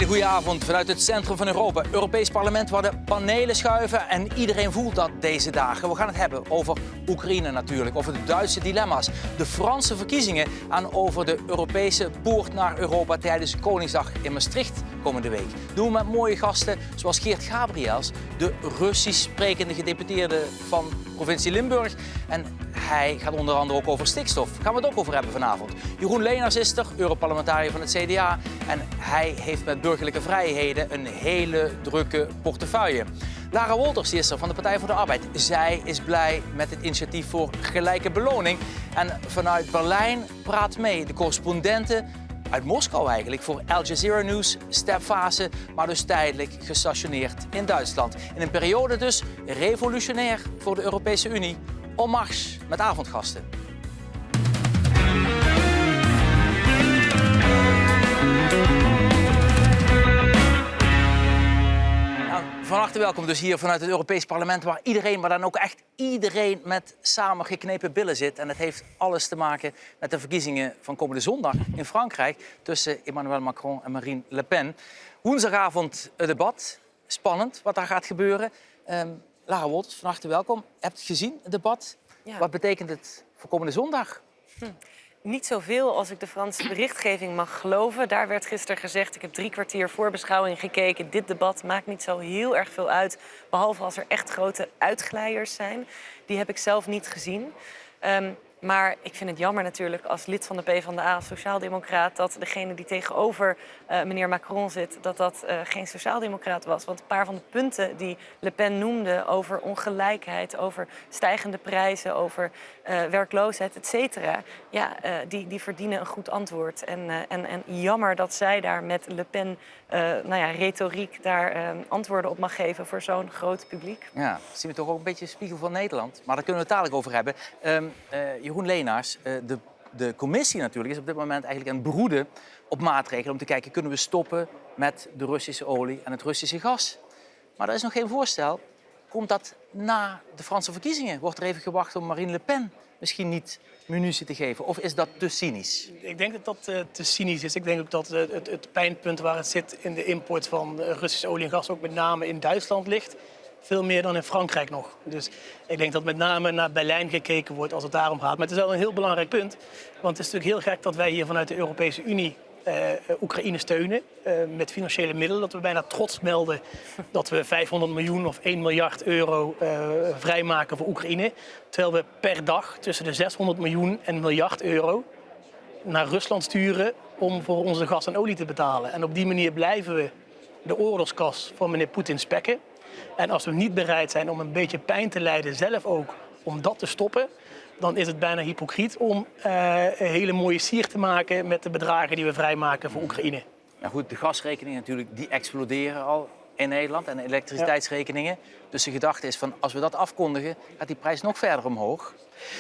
goede avond vanuit het centrum van Europa. Europees Parlement waar de panelen schuiven en iedereen voelt dat deze dagen. We gaan het hebben over Oekraïne natuurlijk, over de Duitse dilemma's, de Franse verkiezingen en over de Europese poort naar Europa tijdens Koningsdag in Maastricht komende week. Doen we met mooie gasten zoals Geert Gabriels, de Russisch sprekende gedeputeerde van provincie Limburg. En hij gaat onder andere ook over stikstof. Gaan we het ook over hebben vanavond. Jeroen Leenaars is er, Europarlementariër van het CDA. En hij heeft met burgerlijke vrijheden een hele drukke portefeuille. Lara Wolters is er van de Partij voor de Arbeid. Zij is blij met het initiatief voor gelijke beloning. En vanuit Berlijn praat mee de correspondenten uit Moskou eigenlijk voor Al Jazeera News, stepfase, maar dus tijdelijk gestationeerd in Duitsland. In een periode dus revolutionair voor de Europese Unie. En marche met avondgasten. Van harte welkom dus hier vanuit het Europees Parlement, waar iedereen, maar dan ook echt iedereen met samengeknepen billen zit. En het heeft alles te maken met de verkiezingen van komende zondag in Frankrijk tussen Emmanuel Macron en Marine Le Pen. Woensdagavond het debat. Spannend wat daar gaat gebeuren. Lara Wolters, van harte welkom. Hebt het gezien, het debat? Ja. Wat betekent het voor komende zondag? Niet zoveel als ik de Franse berichtgeving mag geloven. Daar werd gisteren gezegd, ik heb 3 kwartier voorbeschouwing gekeken. Dit debat maakt niet zo heel erg veel uit. Behalve als er echt grote uitglijders zijn. Die heb ik zelf niet gezien. Maar ik vind het jammer natuurlijk als lid van de PvdA, als sociaaldemocraat, dat degene die tegenover meneer Macron zit, dat geen sociaaldemocraat was. Want een paar van de punten die Le Pen noemde over ongelijkheid, over stijgende prijzen, over werkloosheid, et cetera, ja, die verdienen een goed antwoord. En jammer dat zij daar met Le Pen retoriek daar antwoorden op mag geven voor zo'n groot publiek. Ja, dat zien we toch ook een beetje een spiegel van Nederland. Maar daar kunnen we het dadelijk over hebben. Jeroen Leenaars, de commissie natuurlijk is op dit moment eigenlijk aan het broeden op maatregelen om te kijken, kunnen we stoppen met de Russische olie en het Russische gas? Maar er is nog geen voorstel. Komt dat na de Franse verkiezingen? Wordt er even gewacht om Marine Le Pen misschien niet munitie te geven? Of is dat te cynisch? Ik denk dat dat te cynisch is. Ik denk ook dat het pijnpunt waar het zit in de import van Russische olie en gas ook met name in Duitsland ligt. Veel meer dan in Frankrijk nog. Dus ik denk dat met name naar Berlijn gekeken wordt als het daarom gaat. Maar het is wel een heel belangrijk punt. Want het is natuurlijk heel gek dat wij hier vanuit de Europese Unie Oekraïne steunen. Met financiële middelen. Dat we bijna trots melden dat we 500 miljoen of 1 miljard euro vrijmaken voor Oekraïne. Terwijl we per dag tussen de 600 miljoen en 1 miljard euro naar Rusland sturen om voor onze gas en olie te betalen. En op die manier blijven we de oorlogskas van meneer Poetin spekken. En als we niet bereid zijn om een beetje pijn te lijden, zelf ook, om dat te stoppen, dan is het bijna hypocriet om een hele mooie sier te maken met de bedragen die we vrijmaken voor Oekraïne. Nou goed, de gasrekeningen natuurlijk, die exploderen al in Nederland en de elektriciteitsrekeningen. Ja. Dus de gedachte is van, als we dat afkondigen, gaat die prijs nog verder omhoog.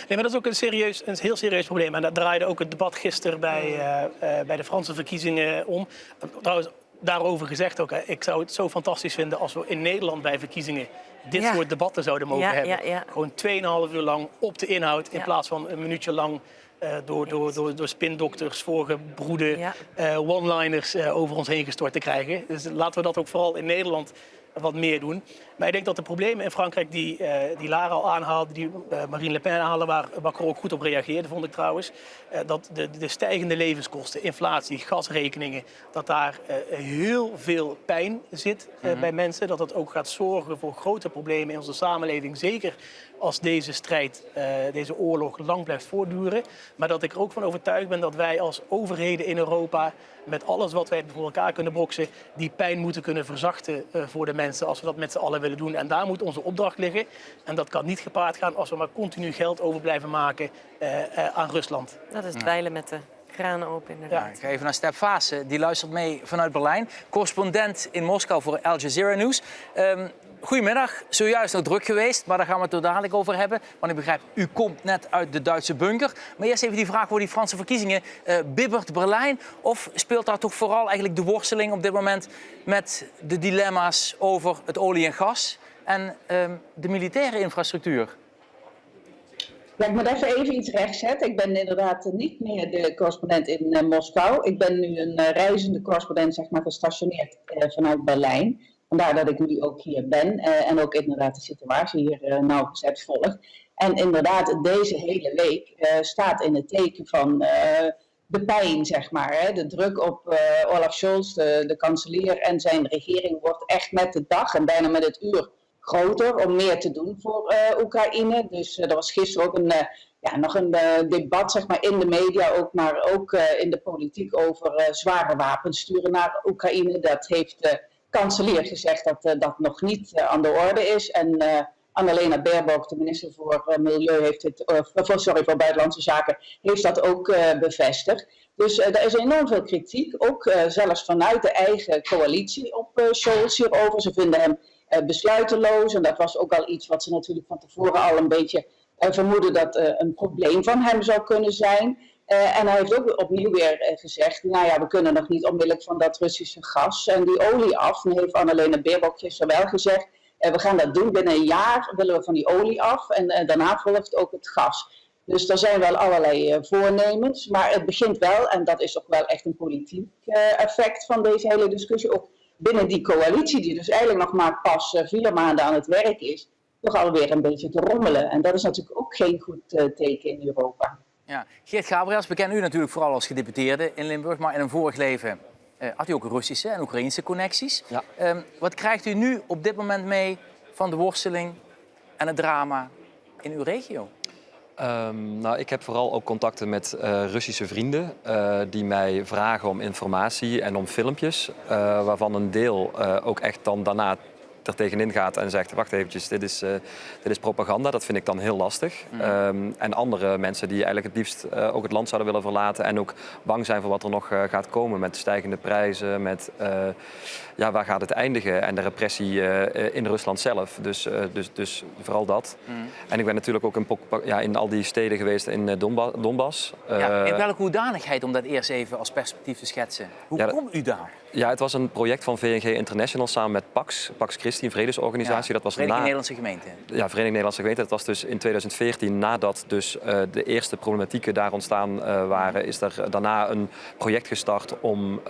Nee, maar dat is ook een heel serieus probleem. En daar draaide ook het debat gisteren bij de Franse verkiezingen om. Trouwens, daarover gezegd ook, ik zou het zo fantastisch vinden als we in Nederland bij verkiezingen dit soort debatten zouden mogen hebben. Ja. Gewoon 2,5 uur lang op de inhoud in plaats van een minuutje lang door spindokters voorgebroede one-liners over ons heen gestort te krijgen. Dus laten we dat ook vooral in Nederland wat meer doen. Maar ik denk dat de problemen in Frankrijk die Lara al aanhaalde, die Marine Le Pen aanhaalde, waar Macron ook goed op reageerde, vond ik trouwens, dat de stijgende levenskosten, inflatie, gasrekeningen, dat daar heel veel pijn zit bij mensen. Dat het ook gaat zorgen voor grote problemen in onze samenleving. Zeker als deze strijd, deze oorlog lang blijft voortduren. Maar dat ik er ook van overtuigd ben dat wij als overheden in Europa, met alles wat wij voor elkaar kunnen boksen, die pijn moeten kunnen verzachten voor de mensen als we dat met z'n allen willen doen. En daar moet onze opdracht liggen. En dat kan niet gepaard gaan als we maar continu geld over blijven maken aan Rusland. Dat is dweilen met de kranen open inderdaad. Ja, ik ga even naar Step Fase, die luistert mee vanuit Berlijn. Correspondent in Moskou voor Al Jazeera News. Goedemiddag, zojuist nog druk geweest, maar daar gaan we het er dadelijk over hebben. Want ik begrijp, u komt net uit de Duitse bunker. Maar eerst even die vraag voor die Franse verkiezingen. Bibbert Berlijn of speelt daar toch vooral eigenlijk de worsteling op dit moment met de dilemma's over het olie en gas en de militaire infrastructuur? Ja, ik moet even iets rechtzetten. Ik ben inderdaad niet meer de correspondent in Moskou. Ik ben nu een reizende correspondent, zeg maar, gestationeerd vanuit Berlijn. Vandaar dat ik nu ook hier ben en ook inderdaad de situatie hier nauwgezet volg. En inderdaad, deze hele week staat in het teken van de pijn, zeg maar. Hè. De druk op Olaf Scholz, de kanselier en zijn regering wordt echt met de dag en bijna met het uur groter om meer te doen voor Oekraïne. Dus er was gisteren ook nog een debat, zeg maar, in de media ook, maar ook in de politiek over zware wapens sturen naar Oekraïne. Dat heeft de kanselier gezegd dat dat nog niet aan de orde is. En Annalena Baerbock, de minister voor Milieu, heeft voor Buitenlandse Zaken, heeft dat ook bevestigd. Dus er is enorm veel kritiek, ook zelfs vanuit de eigen coalitie op Scholz hierover. Ze vinden hem besluiteloos. En dat was ook al iets wat ze natuurlijk van tevoren al een beetje vermoeden dat een probleem van hem zou kunnen zijn. En hij heeft ook opnieuw weer gezegd, nou ja, we kunnen nog niet onmiddellijk van dat Russische gas en die olie af. En heeft Annalena Baerbock gisteren wel gezegd, we gaan dat doen. Binnen een jaar willen we van die olie af en daarna volgt ook het gas. Dus er zijn wel allerlei voornemens, maar het begint wel, en dat is ook wel echt een politiek effect van deze hele discussie, ook binnen die coalitie, die dus eigenlijk nog maar pas 4 maanden aan het werk is, toch alweer een beetje te rommelen. En dat is natuurlijk ook geen goed teken in Europa. Ja. Geert Gabriels, we kennen u natuurlijk vooral als gedeputeerde in Limburg, maar in een vorig leven had u ook Russische en Oekraïnse connecties. Ja. Wat krijgt u nu op dit moment mee van de worsteling en het drama in uw regio? Nou, ik heb vooral ook contacten met Russische vrienden die mij vragen om informatie en om filmpjes, waarvan een deel ook echt dan daarna er tegenin gaat en zegt, wacht eventjes, dit is propaganda. Dat vind ik dan heel lastig. En andere mensen die eigenlijk het liefst ook het land zouden willen verlaten en ook bang zijn voor wat er nog gaat komen met stijgende prijzen, met waar gaat het eindigen en de repressie in Rusland zelf. Dus vooral dat. En ik ben natuurlijk ook in al die steden geweest in Donbass. In welke hoedanigheid, om dat eerst even als perspectief te schetsen? Hoe komt u daar? Ja, het was een project van VNG International samen met Pax Christi, een vredesorganisatie. Dat was Vereniging Nederlandse Gemeenten. Ja, Vereniging Nederlandse Gemeenten. Dat was dus in 2014, nadat dus de eerste problematieken daar ontstaan waren, is er daarna een project gestart om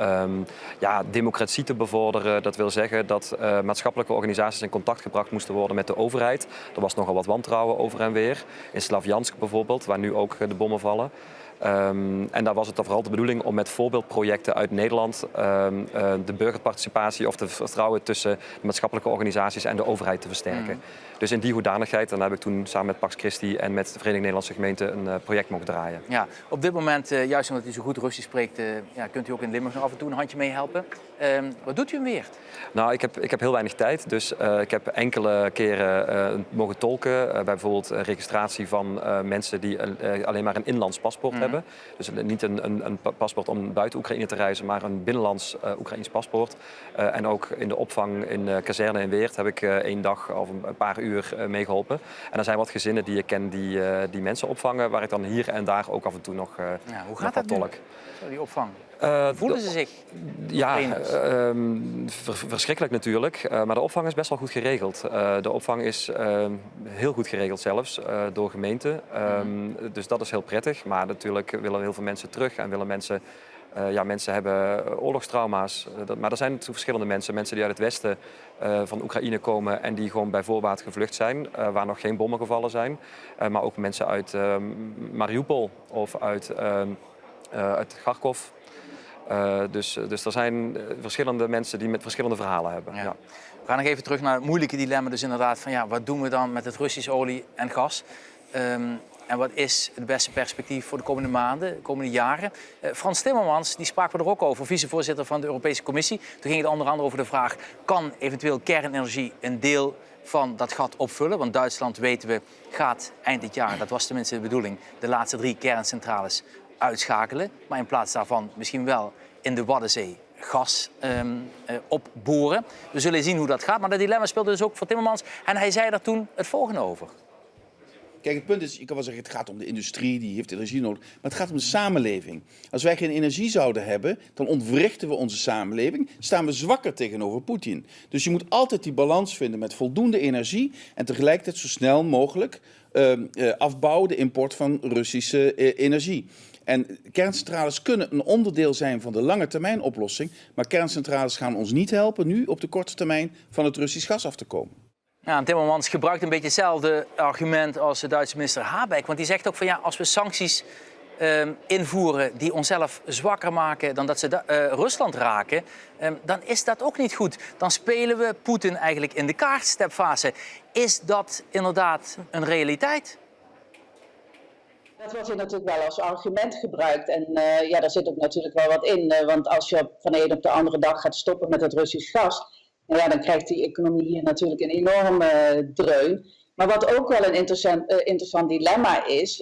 democratie te bevorderen. Dat wil zeggen dat maatschappelijke organisaties in contact gebracht moesten worden met de overheid. Er was nogal wat wantrouwen over en weer. In Slavjansk bijvoorbeeld, waar nu ook de bommen vallen. En daar was het dan vooral de bedoeling om met voorbeeldprojecten uit Nederland de burgerparticipatie of de vertrouwen tussen de maatschappelijke organisaties en de overheid te versterken. Dus in die hoedanigheid, dan heb ik toen samen met Pax Christi en met de Vereniging Nederlandse Gemeenten een project mogen draaien. Ja, op dit moment, juist omdat u zo goed Russisch spreekt, kunt u ook in Limburg nog af en toe een handje meehelpen. Wat doet u in Weert? Nou, ik heb heel weinig tijd, dus ik heb enkele keren mogen tolken. Bij bijvoorbeeld registratie van mensen die alleen maar een inlands paspoort hebben. Dus niet een paspoort om buiten Oekraïne te reizen, maar een binnenlands Oekraïns paspoort. En ook in de opvang in kazerne in Weert heb ik 1 dag of een paar uur meegeholpen. En er zijn wat gezinnen die ik ken die mensen opvangen, waar ik dan hier en daar ook af en toe nog hoe gaat dat tolk? Zo, die opvang? Voelen ze zich? Ja, verschrikkelijk natuurlijk. Maar de opvang is best wel goed geregeld. De opvang is heel goed geregeld zelfs door gemeenten. Dus dat is heel prettig. Maar natuurlijk willen heel veel mensen terug en willen mensen... mensen hebben oorlogstrauma's. Maar er zijn natuurlijk verschillende mensen. Mensen die uit het westen van Oekraïne komen en die gewoon bij voorbaat gevlucht zijn. Waar nog geen bommen gevallen zijn. Maar ook mensen uit Mariupol of uit Kharkov. Dus er zijn verschillende mensen die met verschillende verhalen hebben. Ja. We gaan nog even terug naar het moeilijke dilemma. Dus inderdaad, van wat doen we dan met het Russische olie en gas? En wat is het beste perspectief voor de komende maanden, de komende jaren? Frans Timmermans, die spraken we er ook over, vicevoorzitter van de Europese Commissie. Toen ging het onder andere over de vraag, kan eventueel kernenergie een deel van dat gat opvullen? Want Duitsland, weten we, gaat eind dit jaar, dat was tenminste de bedoeling, de laatste 3 kerncentrales uitschakelen. Maar in plaats daarvan misschien wel in de Waddenzee gas opboren. We zullen zien hoe dat gaat. Maar dat dilemma speelde dus ook voor Timmermans. En hij zei daar toen het volgende over. Kijk, het punt is, je kan wel zeggen, het gaat om de industrie, die heeft energie nodig. Maar het gaat om de samenleving. Als wij geen energie zouden hebben, dan ontwrichten we onze samenleving. Staan we zwakker tegenover Poetin. Dus je moet altijd die balans vinden met voldoende energie en tegelijkertijd zo snel mogelijk afbouwen de import van Russische energie. En kerncentrales kunnen een onderdeel zijn van de lange termijn oplossing, maar kerncentrales gaan ons niet helpen nu op de korte termijn van het Russisch gas af te komen. Ja, Timmermans gebruikt een beetje hetzelfde argument als de Duitse minister Habeck. Want die zegt ook van ja, als we sancties invoeren die onszelf zwakker maken dan dat ze Rusland raken, dan is dat ook niet goed. Dan spelen we Poetin eigenlijk in de kaartstepfase. Is dat inderdaad een realiteit? Dat wordt hier natuurlijk wel als argument gebruikt. En ja, daar zit ook natuurlijk wel wat in. Want als je van de een op de andere dag gaat stoppen met het Russisch gas, nou ja, dan krijgt die economie hier natuurlijk een enorme dreun. Maar wat ook wel een interessant dilemma is,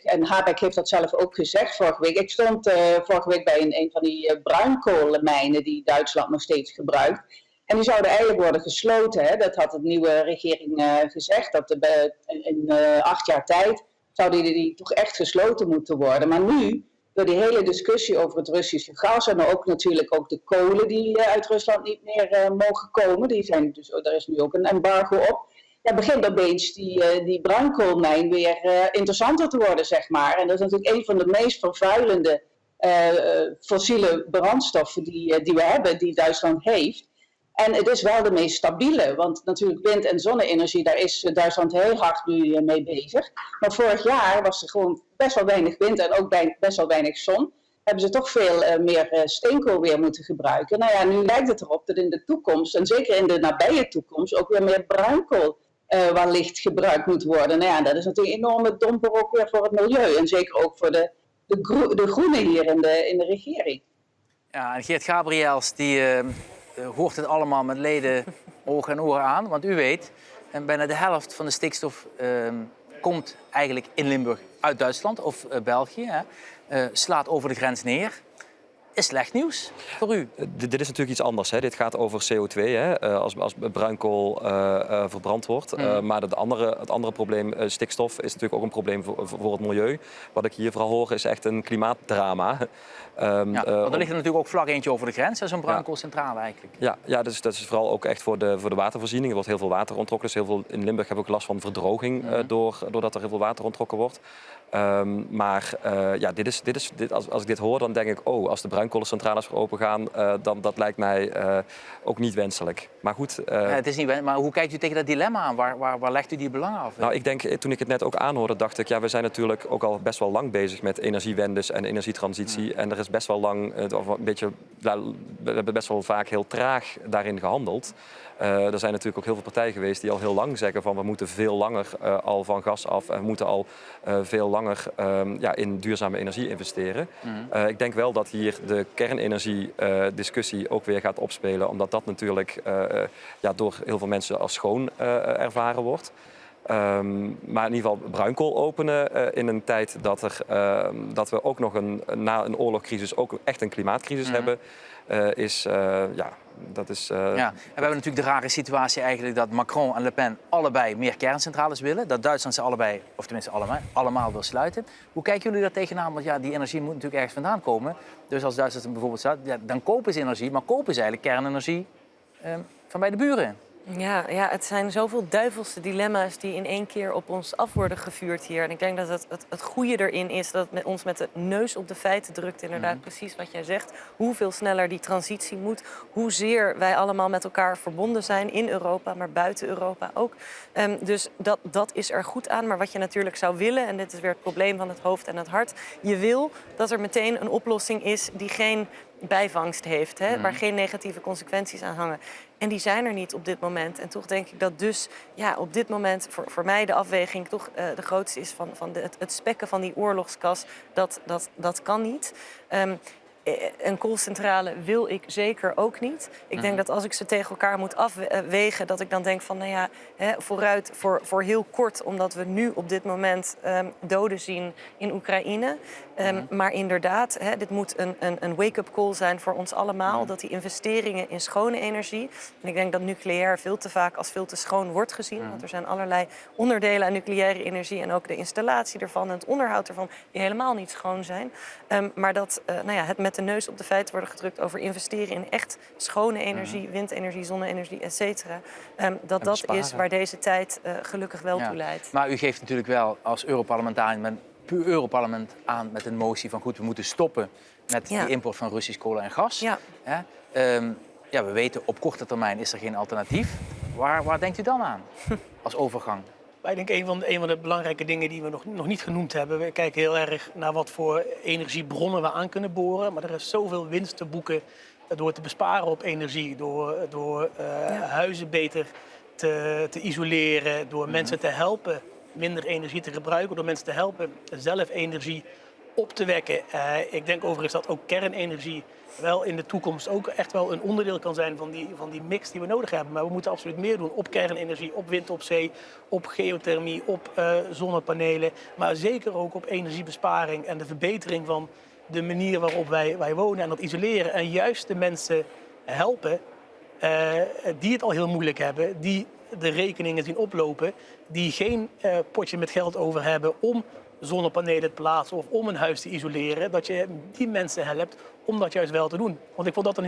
en Habeck heeft dat zelf ook gezegd vorige week. Ik stond vorige week bij een van die bruinkoolmijnen die Duitsland nog steeds gebruikt. En die zouden eigenlijk worden gesloten. Hè? Dat had de nieuwe regering gezegd, dat in 8 jaar tijd zouden die toch echt gesloten moeten worden. Maar nu, door die hele discussie over het Russische gas en ook natuurlijk ook de kolen die uit Rusland niet meer mogen komen, er is nu ook een embargo op. Ja, begint opeens die bruinkoolmijn weer interessanter te worden, zeg maar. En dat is natuurlijk een van de meest vervuilende fossiele brandstoffen die we hebben, die Duitsland heeft. En het is wel de meest stabiele, want natuurlijk wind- en zonne-energie, daar is Duitsland heel hard nu mee bezig. Maar vorig jaar was er gewoon best wel weinig wind en ook best wel weinig zon. Hebben ze toch veel meer steenkool weer moeten gebruiken. Nou ja, nu lijkt het erop dat in de toekomst, en zeker in de nabije toekomst, ook weer meer bruinkool wellicht gebruikt moet worden. Nou ja, dat is natuurlijk een enorme domper ook weer voor het milieu en zeker ook voor de groenen hier in de regering. Ja, en Geert Gabriëls die hoort het allemaal met leden, ogen en oren aan. Want u weet, bijna de helft van de stikstof komt eigenlijk in Limburg uit Duitsland of België. Slaat over de grens neer. Is slecht nieuws voor u? Dit is natuurlijk iets anders. Hè. Dit gaat over CO2, hè. Als bruinkool verbrand wordt. Maar het andere probleem, stikstof, is natuurlijk ook een probleem voor het milieu. Wat ik hier vooral hoor is echt een klimaatdrama. Want er ligt er natuurlijk ook vlak eentje over de grens, zo'n bruinkoolcentrale eigenlijk. Ja, dus dat is vooral ook echt voor de watervoorziening. Er wordt heel veel water onttrokken. Dus in Limburg hebben we ook last van verdroging doordat er heel veel water onttrokken wordt. Als ik dit hoor, dan denk ik, als de bruinkolencentrales weer open gaan, dan dat lijkt mij ook niet wenselijk. Maar goed. Het is niet wenselijk, maar hoe kijkt u tegen dat dilemma aan? Waar legt u die belangen af? Nou, ik denk, toen ik het net ook aanhoorde, dacht ik, we zijn natuurlijk ook al best wel lang bezig met energiewendes en energietransitie. En er is best wel lang, we hebben best wel vaak heel traag daarin gehandeld. Er zijn natuurlijk ook heel veel partijen geweest die al heel lang zeggen van we moeten veel langer al van gas af en we moeten al veel langer in duurzame energie investeren. Ik denk wel dat hier de kernenergie-discussie ook weer gaat opspelen, omdat dat natuurlijk door heel veel mensen als schoon ervaren wordt. Maar in ieder geval bruinkool openen in een tijd dat we ook nog na een oorlogscrisis ook echt een klimaatcrisis hebben, dat is... En we hebben natuurlijk de rare situatie eigenlijk dat Macron en Le Pen allebei meer kerncentrales willen. Dat Duitsland ze allebei, of tenminste allemaal wil sluiten. Hoe kijken jullie daar tegenaan? Want die energie moet natuurlijk ergens vandaan komen. Dus als Duitsland bijvoorbeeld sluit, dan kopen ze energie. Maar kopen ze eigenlijk kernenergie van bij de buren? Ja, het zijn zoveel duivelse dilemma's die in één keer op ons af worden gevuurd hier. En ik denk dat het goede erin is dat het ons met de neus op de feiten drukt. Inderdaad, precies wat jij zegt. Hoeveel sneller die transitie moet. Hoezeer wij allemaal met elkaar verbonden zijn in Europa, maar buiten Europa ook. Dus dat is er goed aan. Maar wat je natuurlijk zou willen, en dit is weer het probleem van het hoofd en het hart. Je wil dat er meteen een oplossing is die geen bijvangst heeft, waar geen negatieve consequenties aan hangen. En die zijn er niet op dit moment. En toch denk ik dat dus op dit moment voor mij de afweging toch de grootste is van het spekken van die oorlogskas. Dat kan niet. Een koolcentrale wil ik zeker ook niet. Ik denk dat als ik ze tegen elkaar moet afwegen, dat ik dan denk van, vooruit voor heel kort, omdat we nu op dit moment doden zien in Oekraïne. Maar inderdaad, dit moet een wake-up call zijn voor ons allemaal. Dat die investeringen in schone energie... en ik denk dat nucleair veel te vaak als veel te schoon wordt gezien. Want er zijn allerlei onderdelen aan nucleaire energie... en ook de installatie ervan en het onderhoud ervan... die helemaal niet schoon zijn. Maar dat het met de neus op de feiten worden gedrukt... over investeren in echt schone energie... windenergie, zonne-energie, et cetera. Dat is waar deze tijd gelukkig wel toe leidt. Maar u geeft natuurlijk wel als Europarlementariër... met puur Europarlement aan met een motie van... goed, we moeten stoppen met de import van Russisch kolen en gas. Ja. We weten, op korte termijn is er geen alternatief. Waar denkt u dan aan als overgang? Ik denk een van de belangrijke dingen die we nog niet genoemd hebben. We kijken heel erg naar wat voor energiebronnen we aan kunnen boren. Maar er is zoveel winst te boeken door te besparen op energie. Door huizen beter te isoleren. Door mensen te helpen minder energie te gebruiken. Door mensen te helpen zelf energie op te wekken. Ik denk overigens dat ook kernenergie wel in de toekomst ook echt wel een onderdeel kan zijn van die mix die we nodig hebben. Maar we moeten absoluut meer doen op kernenergie, op wind op zee, op geothermie, op zonnepanelen. Maar zeker ook op energiebesparing en de verbetering van de manier waarop wij wonen en dat isoleren. En juist de mensen helpen die het al heel moeilijk hebben, die de rekeningen zien oplopen, die geen potje met geld over hebben om zonnepanelen te plaatsen of om een huis te isoleren, dat je die mensen helpt om dat juist wel te doen. Want ik vond dat een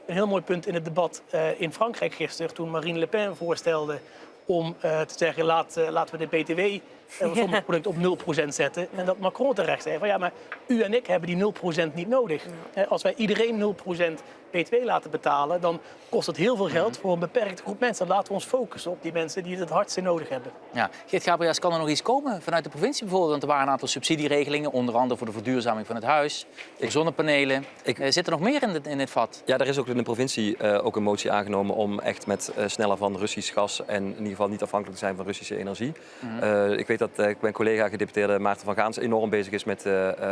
heel mooi punt in het debat in Frankrijk gisteren, toen Marine Le Pen voorstelde om te zeggen laten we de BTW van sommige producten op 0% zetten. En dat Macron terecht zei van maar u en ik hebben die 0% niet nodig. Als wij iedereen 0% BTW laten betalen, dan kost het heel veel geld voor een beperkte groep mensen. Dan laten we ons focussen op die mensen die het hardste nodig hebben. Ja. Geert Gabriëls, kan er nog iets komen vanuit de provincie bijvoorbeeld? Want er waren een aantal subsidieregelingen, onder andere voor de verduurzaming van het huis, voor zonnepanelen. Zit er nog meer in dit vat? Ja, er is ook in de provincie ook een motie aangenomen om echt met sneller van Russisch gas en in ieder geval niet afhankelijk te zijn van Russische energie. Ik weet dat mijn collega gedeputeerde Maarten van Gaans enorm bezig is met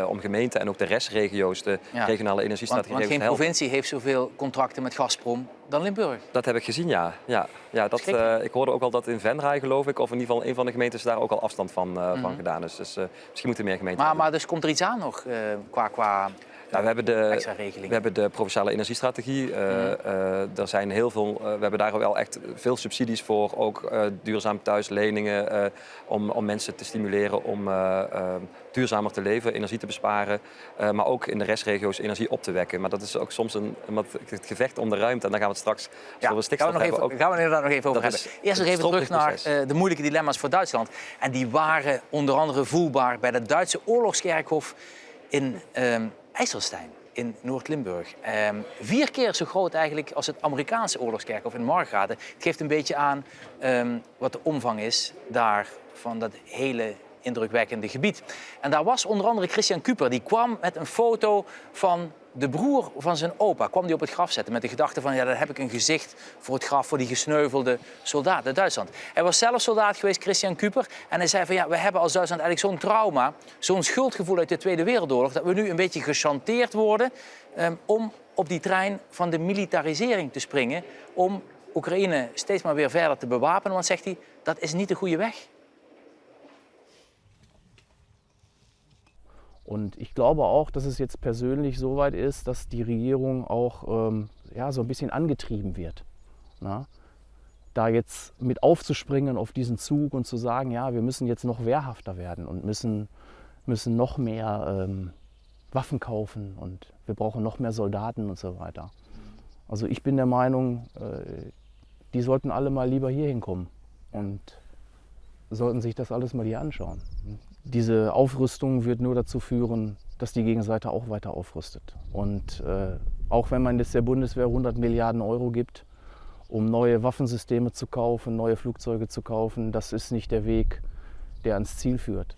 om gemeenten en ook de restregio's, de regionale energiestrategie. Want geen provincie heeft zoveel contracten met Gazprom dan Limburg. Dat heb ik gezien, ja. Ik hoorde ook al dat in Venray, geloof ik, of in ieder geval een van de gemeentes daar ook al afstand van gedaan is. Dus misschien moeten meer gemeenten. Maar dus komt er iets aan nog qua we hebben de provinciale energiestrategie. Er zijn heel veel. We hebben daar wel echt veel subsidies voor. Ook duurzaam thuisleningen om mensen te stimuleren om duurzamer te leven, energie te besparen. Maar ook in de restregio's energie op te wekken. Maar dat is ook soms het gevecht om de ruimte. En dan gaan we het straks over stikstof hebben. Gaan we inderdaad nog even over hebben. Eerst nog even terug naar de moeilijke dilemma's voor Duitsland. En die waren onder andere voelbaar bij het Duitse oorlogskerkhof in IJsselstein in Noord-Limburg. 4 keer zo groot eigenlijk als het Amerikaanse oorlogskerkhof in Margraten. Het geeft een beetje aan wat de omvang is daar van dat hele indrukwekkende gebied. En daar was onder andere Christian Cuyper. Die kwam met een foto van de broer van zijn opa. Kwam die op het graf zetten met de gedachte van dan heb ik een gezicht voor het graf voor die gesneuvelde soldaat uit Duitsland. Hij was zelf soldaat geweest, Christian Cuyper. En hij zei van we hebben als Duitsland eigenlijk zo'n trauma, zo'n schuldgevoel uit de Tweede Wereldoorlog, dat we nu een beetje gechanteerd worden om op die trein van de militarisering te springen, om Oekraïne steeds maar weer verder te bewapenen. Want zegt hij, dat is niet de goede weg. Und ich glaube auch, dass es jetzt persönlich so weit ist, dass die Regierung auch so ein bisschen angetrieben wird. Na? Da jetzt mit aufzuspringen auf diesen Zug und zu sagen, wir müssen jetzt noch wehrhafter werden und müssen noch mehr Waffen kaufen und wir brauchen noch mehr Soldaten und so weiter. Also ich bin der Meinung, die sollten alle mal lieber hier hinkommen und sollten sich das alles mal hier anschauen. Diese Aufrüstung wird nur dazu führen, dass die Gegenseite auch weiter aufrüstet. Und auch wenn man jetzt der Bundeswehr 100 Milliarden Euro gibt, um neue Waffensysteme zu kaufen, neue Flugzeuge zu kaufen, das ist nicht der Weg, der ans Ziel führt.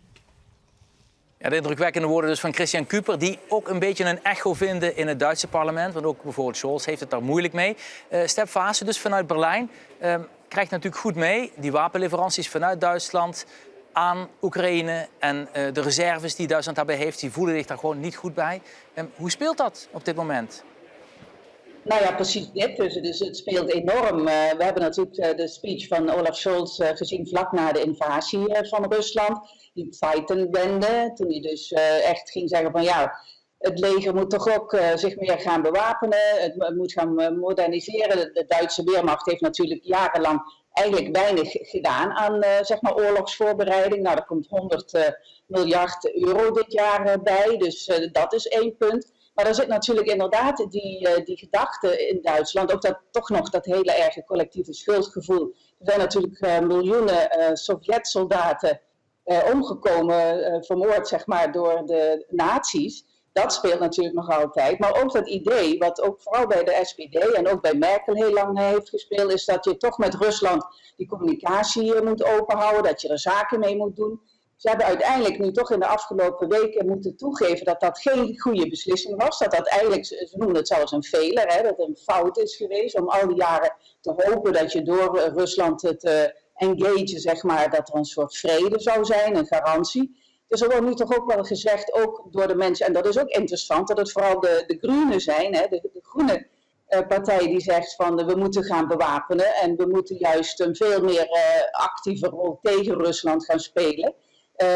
Ja, de indrukwekkende woorden dus van Christian Cuyper, die ook een beetje een echo vinden in het Duitse parlement. Want ook bijvoorbeeld Scholz heeft het daar moeilijk mee. Stef Vaassen dus vanuit Berlijn krijgt natuurlijk goed mee die wapenleveranties vanuit Duitsland aan Oekraïne en de reserves die Duitsland daarbij heeft, die voelen zich daar gewoon niet goed bij. Hoe speelt dat op dit moment? Nou ja, precies dit. Dus het speelt enorm. We hebben natuurlijk de speech van Olaf Scholz gezien vlak na de invasie van Rusland. Die Zeitenwende, toen hij dus echt ging zeggen van ja, het leger moet toch ook zich meer gaan bewapenen. Het moet gaan moderniseren. De Duitse Wehrmacht heeft natuurlijk jarenlang eigenlijk weinig gedaan aan zeg maar oorlogsvoorbereiding. Nou, er komt 100 miljard euro dit jaar bij, dus dat is één punt. Maar er zit natuurlijk inderdaad die gedachte in Duitsland, ook toch nog dat hele erge collectieve schuldgevoel. Er zijn natuurlijk miljoenen Sovjet-soldaten omgekomen, vermoord zeg maar, door de nazi's. Dat speelt natuurlijk nog altijd. Maar ook dat idee, wat ook vooral bij de SPD en ook bij Merkel heel lang heeft gespeeld, is dat je toch met Rusland die communicatie moet openhouden, dat je er zaken mee moet doen. Ze hebben uiteindelijk nu toch in de afgelopen weken moeten toegeven dat dat geen goede beslissing was. Dat eigenlijk, ze noemen het zelfs een failure, hè, dat het een fout is geweest om al die jaren te hopen dat je door Rusland te engagen, zeg maar, dat er een soort vrede zou zijn, een garantie. Dus er wordt nu toch ook wel gezegd, ook door de mensen, en dat is ook interessant, dat het vooral de Groenen zijn, hè, de groene partij die zegt van we moeten gaan bewapenen en we moeten juist een veel meer actieve rol tegen Rusland gaan spelen.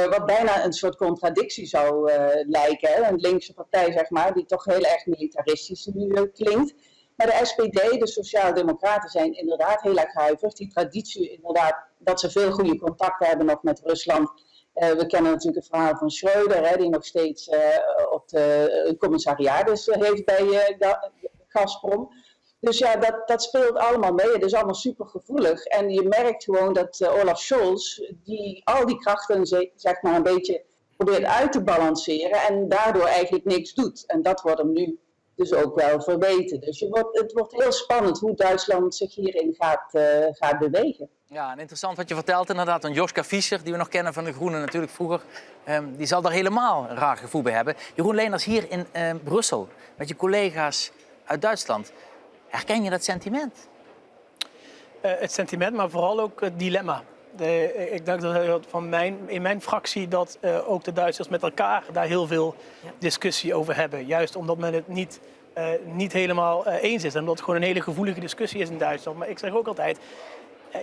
Wat bijna een soort contradictie zou lijken. Hè? Een linkse partij, zeg maar, die toch heel erg militaristisch nu klinkt. Maar de SPD, de Sociaaldemocraten, zijn inderdaad heel erg huiverig. Die traditie, inderdaad, dat ze veel goede contacten hebben nog met Rusland. We kennen natuurlijk het verhaal van Schröder, hè, die nog steeds op een commissariatus heeft bij Gazprom. Dus ja, dat speelt allemaal mee. Het is allemaal super gevoelig. En je merkt gewoon dat Olaf Scholz al die krachten zeg maar een beetje probeert uit te balanceren en daardoor eigenlijk niks doet. En dat wordt hem nu dus ook wel verweten. Dus het wordt heel spannend hoe Duitsland zich hierin gaat bewegen. Ja, en interessant wat je vertelt inderdaad. Want Joschka Fischer, die we nog kennen van de Groenen natuurlijk vroeger, die zal daar helemaal een raar gevoel bij hebben. Jeroen Leenaars, hier in Brussel, met je collega's uit Duitsland. Herken je dat sentiment? Het sentiment, maar vooral ook het dilemma. Ik denk dat in mijn fractie dat ook de Duitsers met elkaar daar heel veel discussie over hebben. Juist omdat men het niet helemaal eens is. En omdat het gewoon een hele gevoelige discussie is in Duitsland. Maar ik zeg ook altijd,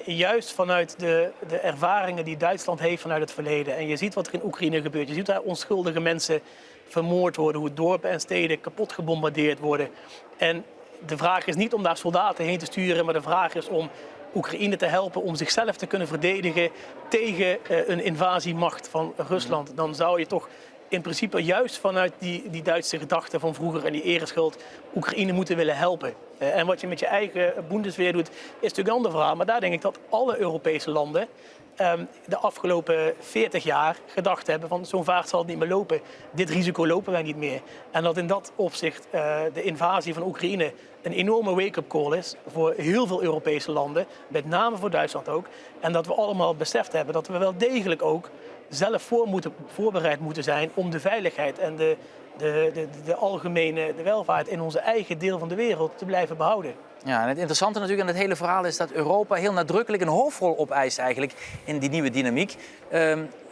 juist vanuit de ervaringen die Duitsland heeft vanuit het verleden. En je ziet wat er in Oekraïne gebeurt. Je ziet daar onschuldige mensen vermoord worden. Hoe dorpen en steden kapot gebombardeerd worden. En de vraag is niet om daar soldaten heen te sturen, maar de vraag is om Oekraïne te helpen om zichzelf te kunnen verdedigen tegen een invasiemacht van Rusland. Dan zou je toch in principe juist vanuit die Duitse gedachte van vroeger en die ereschuld Oekraïne moeten willen helpen. En wat je met je eigen Bundeswehr doet, is natuurlijk een ander verhaal. Maar daar denk ik dat alle Europese landen de afgelopen 40 jaar gedacht hebben van zo'n vaart zal het niet meer lopen. Dit risico lopen wij niet meer. En dat in dat opzicht de invasie van Oekraïne een enorme wake-up call is voor heel veel Europese landen, met name voor Duitsland ook. En dat we allemaal beseft hebben dat we wel degelijk ook zelf voorbereid moeten zijn om de veiligheid en de algemene welvaart in onze eigen deel van de wereld te blijven behouden. Ja, en het interessante natuurlijk aan het hele verhaal is dat Europa heel nadrukkelijk een hoofdrol opeist eigenlijk in die nieuwe dynamiek.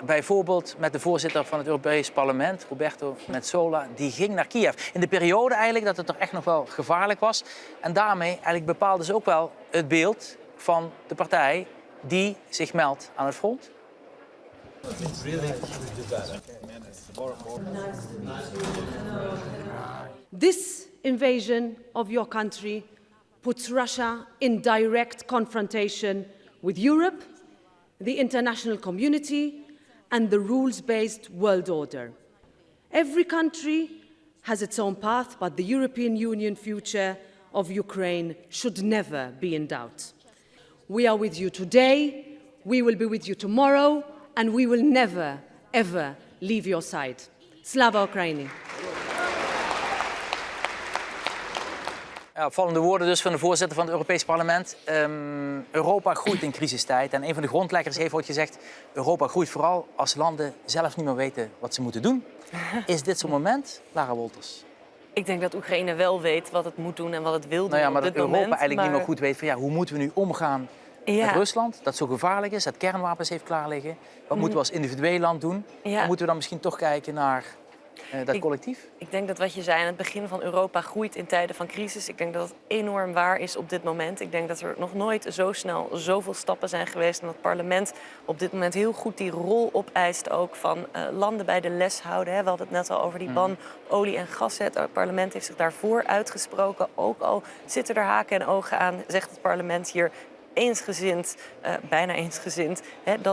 Bijvoorbeeld met de voorzitter van het Europees Parlement, Roberto Metsola, die ging naar Kiev. In de periode eigenlijk dat het toch echt nog wel gevaarlijk was. En daarmee eigenlijk bepaalden ze ook wel het beeld van de partij die zich meldt aan het front. This invasion of your country puts Russia in direct confrontation with Europe, the international community, and the rules-based world order. Every country has its own path, but the European Union future of Ukraine should never be in doubt. We are with you today, we will be with you tomorrow, and we will never, ever leave your side. Slava Ukraini. Ja, opvallende woorden dus van de voorzitter van het Europees Parlement. Europa groeit in crisistijd. En een van de grondleggers heeft ooit gezegd, Europa groeit vooral als landen zelf niet meer weten wat ze moeten doen. Is dit zo'n moment, Lara Wolters? Ik denk dat Oekraïne wel weet wat het moet doen en wat het wil doen Nou ja, maar op dit dat Europa moment. eigenlijk niet meer goed weet van ja, hoe moeten we nu omgaan met Rusland, dat zo gevaarlijk is, dat kernwapens heeft klaar liggen. Wat moeten we als individueel land doen? Ja. Dan moeten we dan misschien toch kijken naar dat collectief? Ik denk dat wat je zei aan het begin van Europa groeit in tijden van crisis. Ik denk dat het enorm waar is op dit moment. Ik denk dat er nog nooit zo snel zoveel stappen zijn geweest. En dat het parlement op dit moment heel goed die rol opeist ook van landen bij de les houden. Hè. We hadden het net al over die ban olie en gas. Het parlement heeft zich daarvoor uitgesproken. Ook al zitten er haken en ogen aan, zegt het parlement hier eensgezind, bijna eensgezind,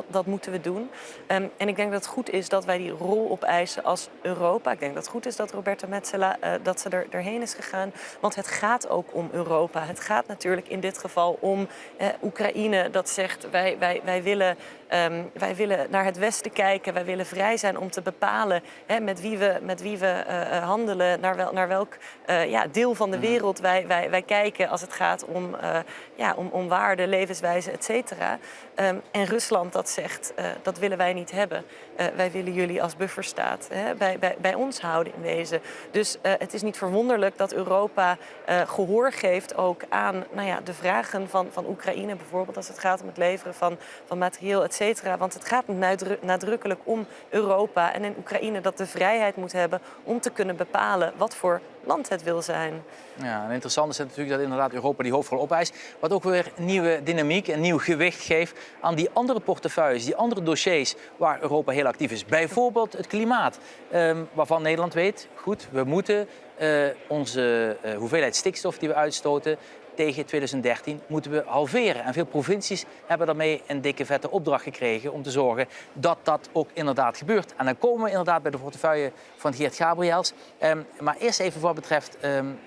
dat moeten we doen. En ik denk dat het goed is dat wij die rol opeisen als Europa. Ik denk dat het goed is dat Roberta Metsola dat ze erheen is gegaan. Want het gaat ook om Europa. Het gaat natuurlijk in dit geval om Oekraïne dat zegt wij willen naar het westen kijken. Wij willen vrij zijn om te bepalen met wie we handelen, naar welk deel van de wereld wij kijken als het gaat om waarden, levenswijze, et cetera. En Rusland dat zegt, dat willen wij niet hebben. Wij willen jullie als bufferstaat bij ons houden in wezen. Dus het is niet verwonderlijk dat Europa gehoor geeft ook aan de vragen van Oekraïne bijvoorbeeld, als het gaat om het leveren van materieel, et cetera. Want het gaat nadrukkelijk om Europa en in Oekraïne dat de vrijheid moet hebben om te kunnen bepalen wat voor land het wil zijn. Ja, en interessant is natuurlijk dat inderdaad Europa die hoofdrol opeist. Wat ook weer nieuwe dynamiek en nieuw gewicht geeft aan die andere portefeuilles, die andere dossiers waar Europa heel actief is. Bijvoorbeeld het klimaat, waarvan Nederland weet, goed, we moeten onze hoeveelheid stikstof die we uitstoten tegen 2013 moeten we halveren. En veel provincies hebben daarmee een dikke vette opdracht gekregen om te zorgen dat dat ook inderdaad gebeurt. En dan komen we inderdaad bij de portefeuille van Geert Gabriëls. Maar eerst even wat betreft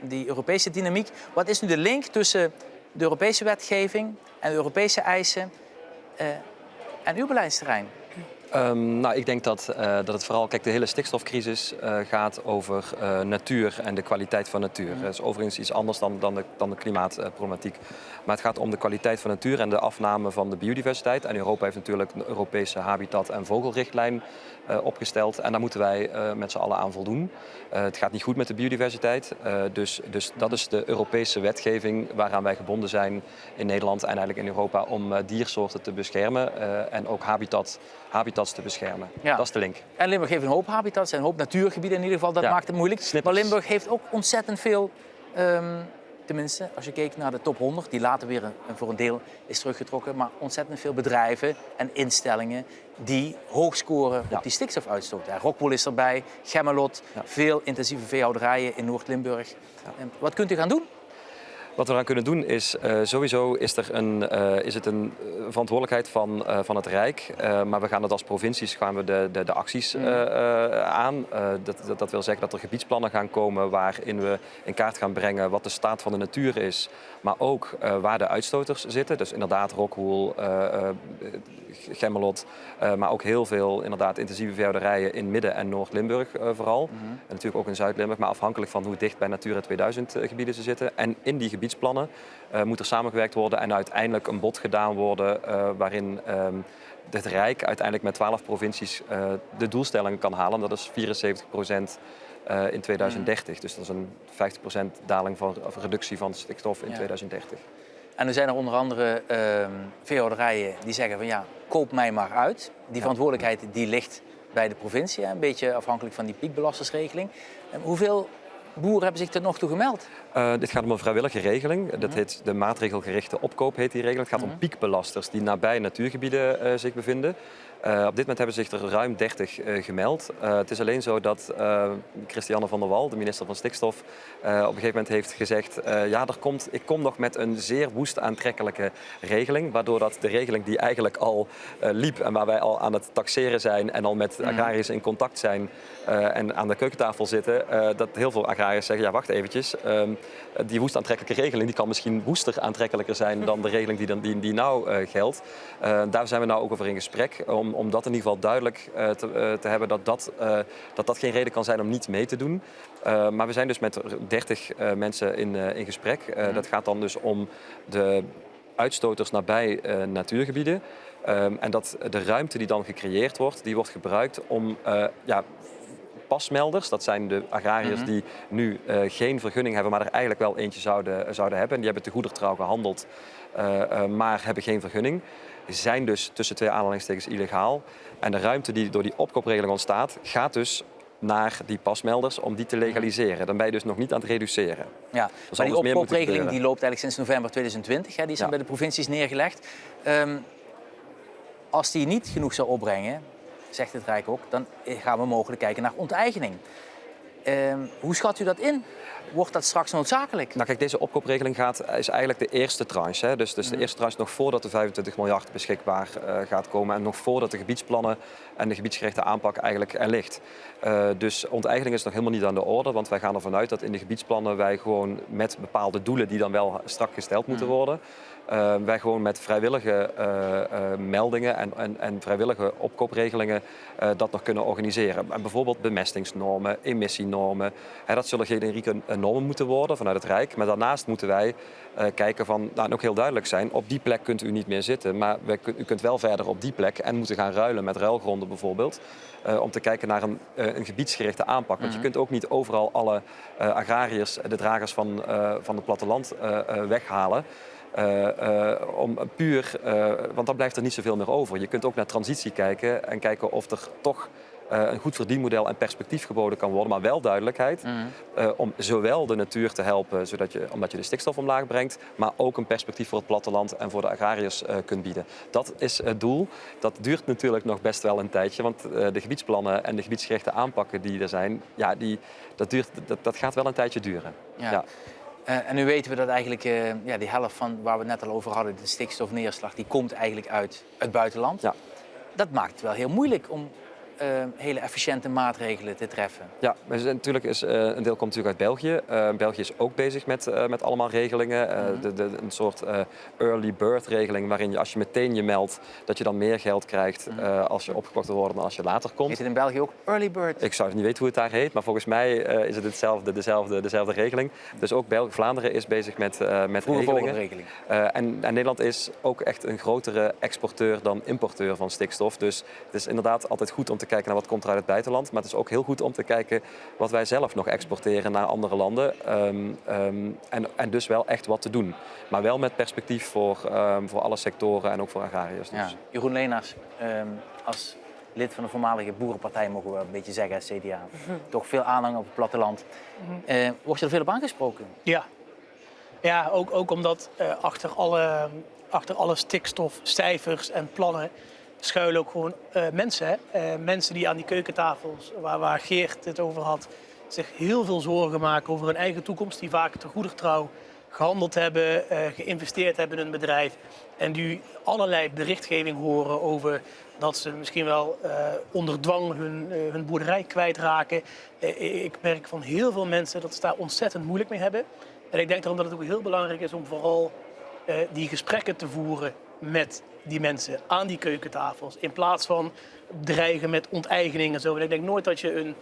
die Europese dynamiek. Wat is nu de link tussen de Europese wetgeving en de Europese eisen en uw beleidsterrein? Ik denk dat het vooral, kijk, de hele stikstofcrisis gaat over natuur en de kwaliteit van natuur. Dat is overigens iets anders dan de klimaatproblematiek. Maar het gaat om de kwaliteit van natuur en de afname van de biodiversiteit. En Europa heeft natuurlijk een Europese habitat- en vogelrichtlijn opgesteld. En daar moeten wij met z'n allen aan voldoen. Het gaat niet goed met de biodiversiteit. Dus dat is de Europese wetgeving waaraan wij gebonden zijn in Nederland en eigenlijk in Europa om diersoorten te beschermen en ook habitats te beschermen. Ja. Dat is de link. En Limburg heeft een hoop habitats en een hoop natuurgebieden in ieder geval. Dat maakt het moeilijk. Snippers. Maar Limburg heeft ook ontzettend veel, tenminste als je keek naar de top 100... die later weer voor een deel is teruggetrokken... maar ontzettend veel bedrijven en instellingen die hoog scoren op die stikstofuitstoot. Ja, Rockwool is erbij, Gemmelot, veel intensieve veehouderijen in Noord-Limburg. Wat kunt u gaan doen? Wat we eraan kunnen doen is, sowieso is het een verantwoordelijkheid van het Rijk. Maar we gaan het als provincies de acties aan. Dat wil zeggen dat er gebiedsplannen gaan komen waarin we in kaart gaan brengen wat de staat van de natuur is. Maar ook waar de uitstoters zitten. Dus inderdaad Rockwool, Gemmelot. Maar ook heel veel inderdaad intensieve veehouderijen in Midden- en Noord-Limburg vooral. En natuurlijk ook in Zuid-Limburg. Maar afhankelijk van hoe dicht bij Natura 2000 gebieden ze zitten. En in die gebiedsplannen moet er samengewerkt worden en uiteindelijk een bod gedaan worden waarin het Rijk uiteindelijk met 12 provincies de doelstelling kan halen. Dat is 74% in 2030. Dus dat is een 50% daling of reductie van stikstof in 2030. En er zijn er onder andere veehouderijen die zeggen van ja, koop mij maar uit. Die verantwoordelijkheid die ligt bij de provincie, een beetje afhankelijk van die piekbelastersregeling. Hoeveel boeren hebben zich tot nog toe gemeld? Dit gaat om een vrijwillige regeling. Dat heet de maatregelgerichte opkoop, heet die regeling. Het gaat om piekbelasters die nabij natuurgebieden zich bevinden. Op dit moment hebben zich er ruim 30 gemeld. Het is alleen zo dat Christiane van der Wal, de minister van Stikstof, op een gegeven moment heeft gezegd ik kom nog met een zeer woest aantrekkelijke regeling. Waardoor dat de regeling die eigenlijk al liep en waar wij al aan het taxeren zijn en al met agrariërs in contact zijn en aan de keukentafel zitten, dat heel veel agrariërs zeggen, ja wacht eventjes, die woest aantrekkelijke regeling die kan misschien woester aantrekkelijker zijn dan de regeling die nou geldt. Daar zijn we nou ook over in gesprek. Om dat in ieder geval duidelijk te hebben dat geen reden kan zijn om niet mee te doen. Maar we zijn dus met 30 mensen in gesprek. Dat gaat dan dus om de uitstoters nabij natuurgebieden. En dat de ruimte die dan gecreëerd wordt, die wordt gebruikt om pasmelders, dat zijn de agrariërs die nu geen vergunning hebben, maar er eigenlijk wel eentje zouden hebben. En die hebben te goedertrouw gehandeld, maar hebben geen vergunning. Zijn dus tussen twee aanhalingstekens illegaal. En de ruimte die door die opkoopregeling ontstaat, gaat dus naar die pasmelders om die te legaliseren. Dan ben je dus nog niet aan het reduceren. Ja, maar dus die meer moeten opkoopregeling gebeuren. die loopt eigenlijk sinds november 2020. Hè, die is dan bij de provincies neergelegd. Als die niet genoeg zou opbrengen, zegt het Rijk ook, dan gaan we mogelijk kijken naar onteigening. Hoe schat u dat in? Wordt dat straks noodzakelijk? Nou kijk, deze opkoopregeling is eigenlijk de eerste tranche. Hè? Dus de eerste tranche nog voordat de 25 miljard beschikbaar gaat komen. En nog voordat de gebiedsplannen en de gebiedsgerichte aanpak eigenlijk er ligt. Dus onteigening is nog helemaal niet aan de orde. Want wij gaan ervan uit dat in de gebiedsplannen wij gewoon met bepaalde doelen die dan wel strak gesteld moeten worden. Wij gewoon met vrijwillige meldingen en vrijwillige opkoopregelingen dat nog kunnen organiseren. En bijvoorbeeld bemestingsnormen, emissienormen. Dat zullen generieke normen moeten worden vanuit het Rijk. Maar daarnaast moeten wij kijken van, nou, ook heel duidelijk zijn, op die plek kunt u niet meer zitten. Maar u kunt wel verder op die plek en moeten gaan ruilen met ruilgronden bijvoorbeeld. Om te kijken naar een gebiedsgerichte aanpak. Want je kunt ook niet overal alle agrariërs, de dragers van het platteland weghalen. Want dan blijft er niet zoveel meer over. Je kunt ook naar transitie kijken en kijken of er toch een goed verdienmodel en perspectief geboden kan worden. Maar wel duidelijkheid om zowel de natuur te helpen, omdat je de stikstof omlaag brengt, maar ook een perspectief voor het platteland en voor de agrariërs kunt bieden. Dat is het doel. Dat duurt natuurlijk nog best wel een tijdje, want de gebiedsplannen en de gebiedsgerichte aanpakken die er zijn, ja, dat gaat wel een tijdje duren. Ja. En nu weten we dat eigenlijk die helft van waar we het net al over hadden, de stikstofneerslag, die komt eigenlijk uit het buitenland. Ja. Dat maakt het wel heel moeilijk om hele efficiënte maatregelen te treffen. Ja, natuurlijk een deel komt natuurlijk uit België. België is ook bezig met allemaal regelingen. Een soort early bird regeling waarin je als je meteen je meldt dat je dan meer geld krijgt als je opgekocht wil worden dan als je later komt. Heet het in België ook early bird? Ik zou niet weten hoe het daar heet, maar volgens mij is het dezelfde regeling. Dus ook Vlaanderen is bezig met regelingen. En Nederland is ook echt een grotere exporteur dan importeur van stikstof. Dus het is inderdaad altijd goed om te kijken naar wat komt er uit het buitenland. Maar het is ook heel goed om te kijken wat wij zelf nog exporteren naar andere landen. En dus wel echt wat te doen. Maar wel met perspectief voor alle sectoren en ook voor agrariërs. Dus. Ja. Jeroen Leenaars, als lid van de voormalige boerenpartij, mogen we een beetje zeggen, CDA. Toch veel aanhang op het platteland. Word je er veel op aangesproken? Ja, ook omdat achter alle stikstofcijfers en plannen schuilen ook gewoon mensen. Mensen die aan die keukentafels, waar Geert het over had, zich heel veel zorgen maken over hun eigen toekomst. Die vaak te goeder trouw gehandeld hebben, geïnvesteerd hebben in een bedrijf. En die allerlei berichtgeving horen over dat ze misschien wel onder dwang hun boerderij kwijtraken. Ik merk van heel veel mensen dat ze daar ontzettend moeilijk mee hebben. En ik denk daarom dat het ook heel belangrijk is om vooral die gesprekken te voeren met die mensen aan die keukentafels. In plaats van dreigen met onteigening en zo. En ik denk nooit dat je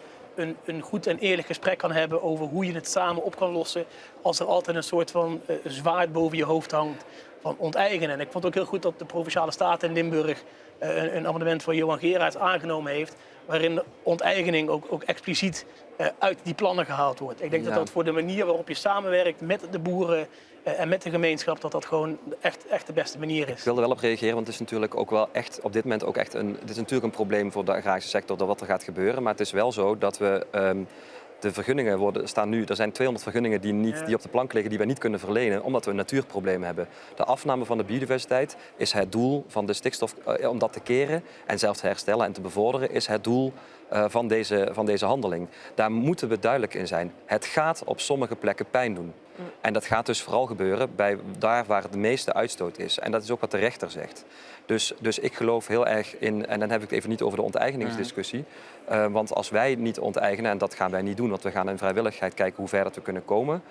een goed en eerlijk gesprek kan hebben over hoe je het samen op kan lossen, als er altijd een soort van zwaard boven je hoofd hangt van onteigenen. En ik vond het ook heel goed dat de Provinciale Staten in Limburg een amendement van Johan Geraerts aangenomen heeft, waarin de onteigening ook expliciet uit die plannen gehaald wordt. Ik denk dat voor de manier waarop je samenwerkt met de boeren en met de gemeenschap, dat gewoon echt de beste manier is. Ik wilde wel op reageren, want het is natuurlijk ook wel echt op dit moment ook echt het is natuurlijk een probleem voor de agrarische sector dat wat er gaat gebeuren. Maar het is wel zo dat we de vergunningen staan nu. Er zijn 200 vergunningen die op de plank liggen die we niet kunnen verlenen, omdat we een natuurprobleem hebben. De afname van de biodiversiteit is het doel van de stikstof, om dat te keren en zelfs te herstellen en te bevorderen, is het doel van deze handeling. Daar moeten we duidelijk in zijn. Het gaat op sommige plekken pijn doen. En dat gaat dus vooral gebeuren daar waar de meeste uitstoot is. En dat is ook wat de rechter zegt. Dus ik geloof heel erg in, en dan heb ik het even niet over de onteigeningsdiscussie. Want als wij niet onteigenen, en dat gaan wij niet doen, want we gaan in vrijwilligheid kijken hoe ver dat we kunnen komen.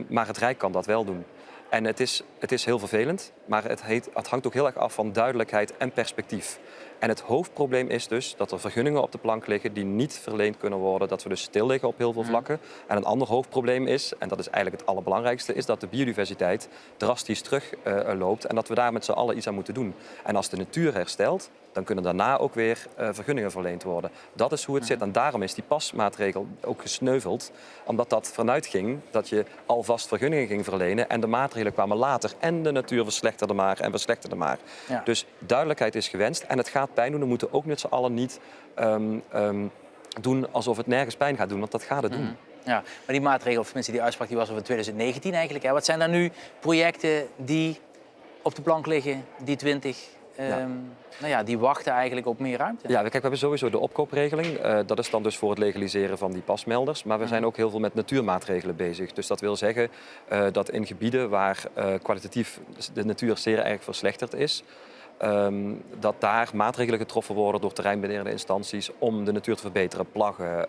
Maar het Rijk kan dat wel doen. En het is heel vervelend, maar het hangt ook heel erg af van duidelijkheid en perspectief. En het hoofdprobleem is dus dat er vergunningen op de plank liggen die niet verleend kunnen worden. Dat we dus stil liggen op heel veel vlakken. En een ander hoofdprobleem is, en dat is eigenlijk het allerbelangrijkste, is dat de biodiversiteit drastisch terugloopt en dat we daar met z'n allen iets aan moeten doen. En als de natuur herstelt, dan kunnen daarna ook weer vergunningen verleend worden. Dat is hoe het zit. En daarom is die pasmaatregel ook gesneuveld. Omdat dat vanuit ging dat je alvast vergunningen ging verlenen. En de maatregelen kwamen later. En de natuur verslechterde maar. Ja. Dus duidelijkheid is gewenst. En het gaat pijn doen. We moeten ook met z'n allen niet doen alsof het nergens pijn gaat doen, want dat gaat het doen. Ja, maar die maatregel, of tenminste die uitspraak, die was over 2019 eigenlijk. Hè. Wat zijn dan nu projecten die op de plank liggen, die 20... die wachten eigenlijk op meer ruimte. Ja, kijk, we hebben sowieso de opkoopregeling. Dat is dan dus voor het legaliseren van die pasmelders. Maar we zijn ook heel veel met natuurmaatregelen bezig. Dus dat wil zeggen dat in gebieden waar kwalitatief de natuur zeer erg verslechterd is, dat daar maatregelen getroffen worden door terreinbeheerende instanties om de natuur te verbeteren. Plaggen,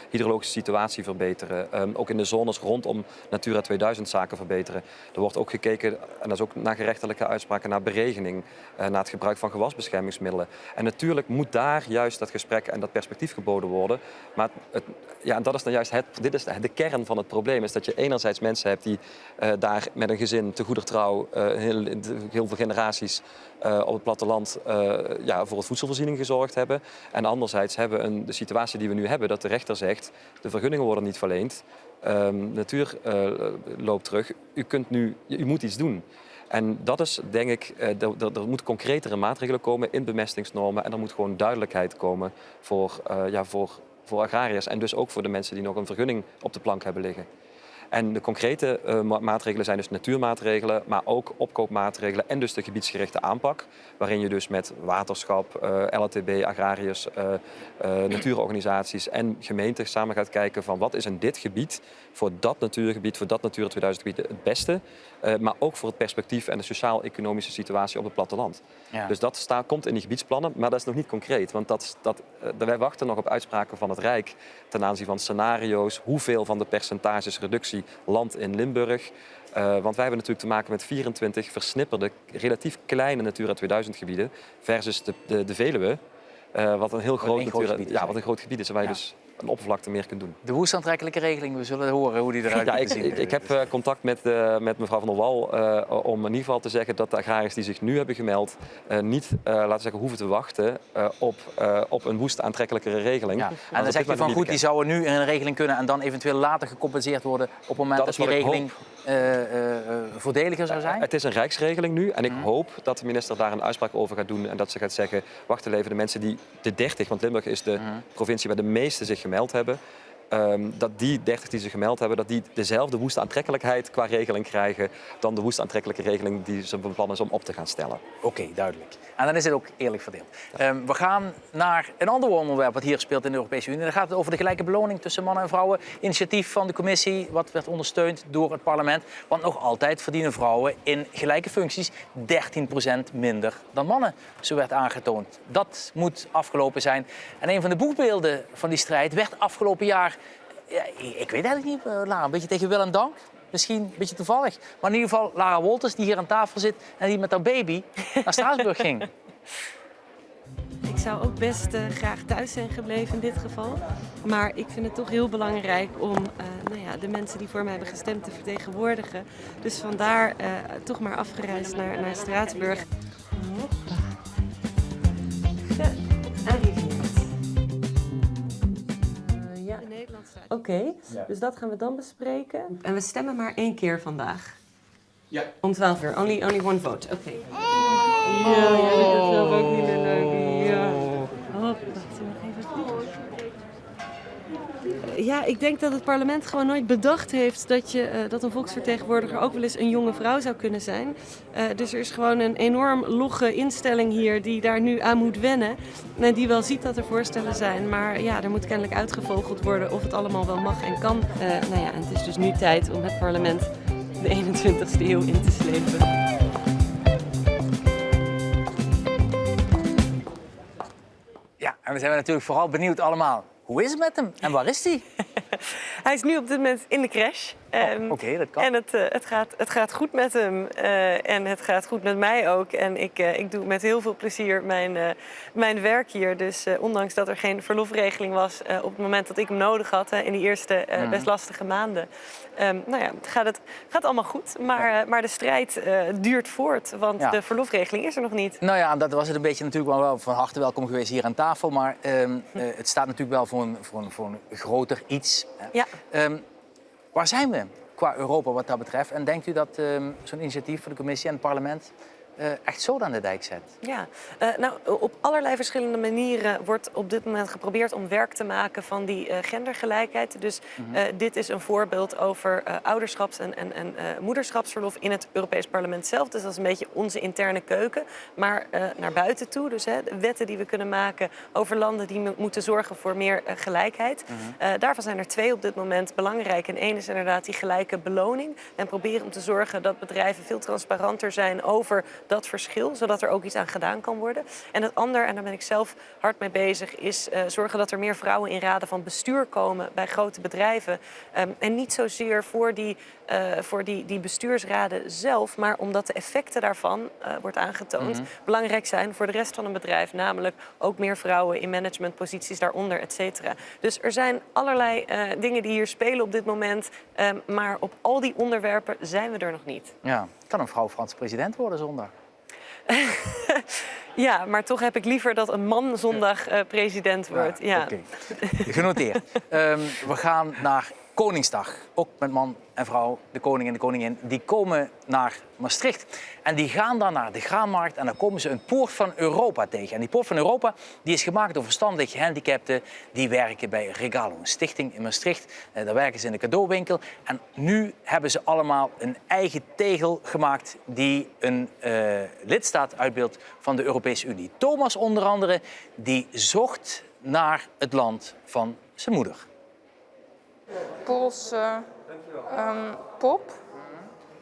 hydrologische situatie verbeteren. Ook in de zones rondom Natura 2000 zaken verbeteren. Er wordt ook gekeken, en dat is ook naar gerechtelijke uitspraken, naar beregening, naar het gebruik van gewasbeschermingsmiddelen. En natuurlijk moet daar juist dat gesprek en dat perspectief geboden worden. Maar dat is dan juist dit is de kern van het probleem. Is dat je enerzijds mensen hebt die daar met een gezin te goeder trouw heel veel generaties op het platteland voor het voedselvoorziening gezorgd hebben. En anderzijds hebben we de situatie die we nu hebben, dat de rechter zegt, de vergunningen worden niet verleend, natuur loopt terug, u moet iets doen. En dat is, denk ik, er moeten concretere maatregelen komen in bemestingsnormen en er moet gewoon duidelijkheid komen voor agrariërs en dus ook voor de mensen die nog een vergunning op de plank hebben liggen. En de concrete maatregelen zijn dus natuurmaatregelen, maar ook opkoopmaatregelen en dus de gebiedsgerichte aanpak. Waarin je dus met waterschap, LATB, agrariërs, natuurorganisaties en gemeenten samen gaat kijken van wat is in dit gebied, voor dat natuurgebied, voor dat Natura 2000 gebied het beste. Maar ook voor het perspectief en de sociaal-economische situatie op het platteland. Ja. Dus dat komt in die gebiedsplannen, maar dat is nog niet concreet. Want wij wachten nog op uitspraken van het Rijk ten aanzien van scenario's. Hoeveel van de percentages reductie landt in Limburg. Want wij hebben natuurlijk te maken met 24 versnipperde, relatief kleine Natura 2000 gebieden versus de Veluwe. Wat een heel groot gebied is en waar je dus een oppervlakte meer kunt doen. De woestaantrekkelijke regeling, we zullen horen hoe die eruit gaat zien. Ik heb contact met mevrouw Van der Wal om in ieder geval te zeggen dat de agrariërs die zich nu hebben gemeld niet hoeven te wachten op een woest aantrekkelijkere regeling. Ja. En dan zeg je van goed, die zouden nu in een regeling kunnen en dan eventueel later gecompenseerd worden op het moment dat die regeling voordeliger zou zijn? Het is een rijksregeling nu en ik hoop dat de minister daar een uitspraak over gaat doen en dat ze gaat zeggen, wacht even, de mensen die de 30, want Limburg is de provincie waar de meeste zich gemeld hebben, dat die 30 die zich gemeld hebben, dat die dezelfde woestaantrekkelijkheid qua regeling krijgen dan de woestaantrekkelijke regeling die ze van plan is om op te gaan stellen. Oké, duidelijk. En dan is het ook eerlijk verdeeld. We gaan naar een ander onderwerp wat hier speelt in de Europese Unie. Dan gaat het over de gelijke beloning tussen mannen en vrouwen. Initiatief van de commissie, wat werd ondersteund door het parlement. Want nog altijd verdienen vrouwen in gelijke functies 13% minder dan mannen. Zo werd aangetoond. Dat moet afgelopen zijn. En een van de boegbeelden van die strijd werd afgelopen jaar, ik weet eigenlijk niet, Lara, een beetje tegen wil en dank. Misschien een beetje toevallig. Maar in ieder geval Lara Wolters, die hier aan tafel zit en die met haar baby naar Straatsburg ging. Ik zou ook best graag thuis zijn gebleven in dit geval. Maar ik vind het toch heel belangrijk om de mensen die voor mij hebben gestemd te vertegenwoordigen. Dus vandaar toch maar afgereisd naar Straatsburg. Oké, dus dat gaan we dan bespreken. En we stemmen maar 1 keer vandaag. Ja. Om 12 uur. Only one vote. Oké. Ja, dat is zelf ook niet meer leuk. Ja. Oh, wacht nog even. Ja, ik denk dat het parlement gewoon nooit bedacht heeft dat een volksvertegenwoordiger ook wel eens een jonge vrouw zou kunnen zijn. Dus er is gewoon een enorm logge instelling hier die daar nu aan moet wennen. En die wel ziet dat er voorstellen zijn. Maar ja, er moet kennelijk uitgevogeld worden of het allemaal wel mag en kan. En het is dus nu tijd om het parlement de 21ste eeuw in te slepen. Ja, en we zijn natuurlijk vooral benieuwd allemaal. Hoe is het met hem en waar is hij? Hij is nu op dit moment in de crash. Oké, dat kan. En het gaat goed met hem en het gaat goed met mij ook. En ik doe met heel veel plezier mijn werk hier. Dus ondanks dat er geen verlofregeling was op het moment dat ik hem nodig had... in die eerste best lastige maanden... gaat allemaal goed. Maar de strijd duurt voort, want de verlofregeling is er nog niet. Nou ja, dat was het een beetje natuurlijk wel van harte welkom geweest hier aan tafel. Maar het staat natuurlijk wel voor een groter iets. Ja. Waar zijn we qua Europa wat dat betreft? En denkt u dat zo'n initiatief van de commissie en het parlement echt zoden aan de dijk zet? Ja, nou, op allerlei verschillende manieren wordt op dit moment geprobeerd om werk te maken van die gendergelijkheid. Dus dit is een voorbeeld over ouderschaps- en moederschapsverlof in het Europees Parlement zelf. Dus dat is een beetje onze interne keuken. Maar naar buiten toe, dus de wetten die we kunnen maken over landen die moeten zorgen voor meer gelijkheid. Daarvan zijn er 2 op dit moment belangrijk. En 1 is inderdaad die gelijke beloning. En proberen om te zorgen dat bedrijven veel transparanter zijn over dat verschil, zodat er ook iets aan gedaan kan worden. En het andere, en daar ben ik zelf hard mee bezig, is zorgen dat er meer vrouwen in raden van bestuur komen bij grote bedrijven. En niet zozeer voor die bestuursraden zelf, maar omdat de effecten daarvan, wordt aangetoond, belangrijk zijn voor de rest van een bedrijf. Namelijk ook meer vrouwen in managementposities daaronder, et cetera. Dus er zijn allerlei dingen die hier spelen op dit moment. Maar op al die onderwerpen zijn we er nog niet. Ja, kan een vrouw Franse president worden zondag? Ja, maar toch heb ik liever dat een man zondag president wordt. Ja. Oké. Genoteerd. We gaan naar Koningsdag. Ook met man en vrouw, de koning en de koningin, die komen naar Maastricht. En die gaan dan naar de Graanmarkt en dan komen ze een Poort van Europa tegen. En die Poort van Europa die is gemaakt door verstandelijk gehandicapten die werken bij Regalo, een stichting in Maastricht. Daar werken ze in de cadeauwinkel. En nu hebben ze allemaal een eigen tegel gemaakt die een lidstaat uitbeeldt van de Europese Unie. Thomas onder andere, die zocht naar het land van zijn moeder. Poolse pop